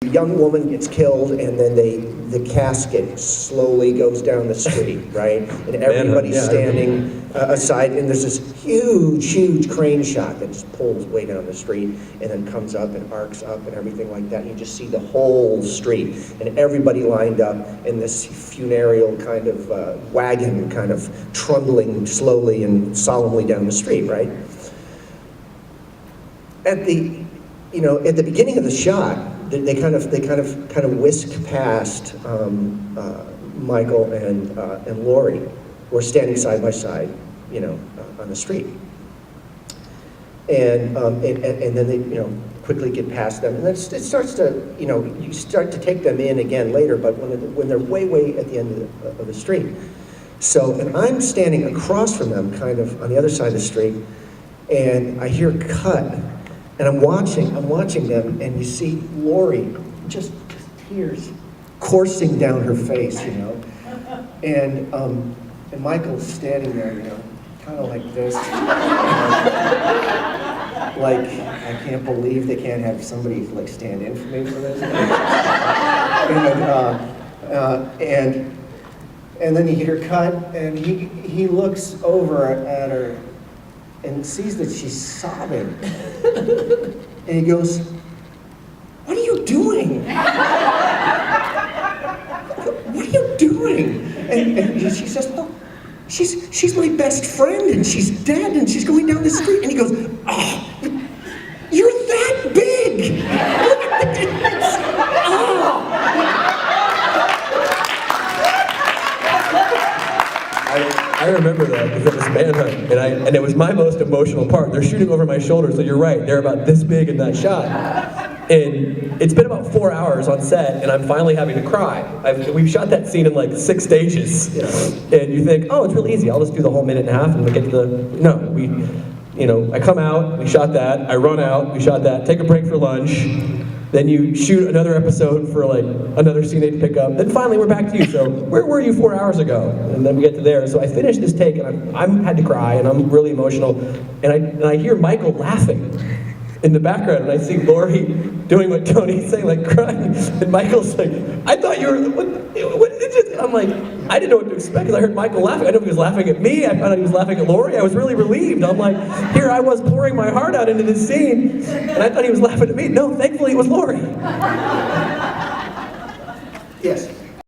young woman gets killed, and then the casket slowly goes down the street, right? And everybody's standing aside, and there's this huge crane shot that just pulls way down the street, and then comes up and arcs up and everything like that. And you just see the whole street, and everybody lined up in this funereal kind of wagon, kind of trundling slowly and solemnly down the street, right? At the beginning of the shot, they kind of whisk past Michael and Laurie, who are standing side by side, on the street, and then they quickly get past them, and then it starts to you start to take them in again later, but when they're way at the end of the street. So, and I'm standing across from them, kind of on the other side of the street, and I hear cut. And I'm watching them, and you see Laurie, just tears coursing down her face, and Michael's standing there, kind of like this, like, I can't believe they can't have somebody like stand in for me for this, and then you hear cut, and he looks over at her and sees that she's sobbing. And he goes, "What are you doing? What are you doing?" And she says, "Well, she's my best friend, and she's dead, and she's going down the street." And he goes, "Oh, you're that big! Oh." I remember that because it was Manhunt, and it was my most emotional part. They're shooting over my shoulder, so you're right. They're about this big in that shot. And it's been about 4 hours on set, and I'm finally having to cry. We've shot that scene in like 6 stages. And you think, oh, it's really easy. I'll just do the whole minute and a half and we get to the... No, I come out, we shot that. I run out, we shot that. Take a break for lunch. Then you shoot another episode for like another scene to pick up. Then finally we're back to you. So where were you 4 hours ago? And then we get to there. So I finish this take and I had to cry and I'm really emotional. And I hear Michael laughing in the background, and I see Laurie doing what Tony's saying, like crying. And Michael's like, "I thought you were, what did you?" I'm like, I didn't know what to expect because I heard Michael laughing. I didn't know if he was laughing at me. I found out he was laughing at Laurie. I was really relieved. I'm like, here I was pouring my heart out into this scene, and I thought he was laughing at me. No, thankfully it was Laurie.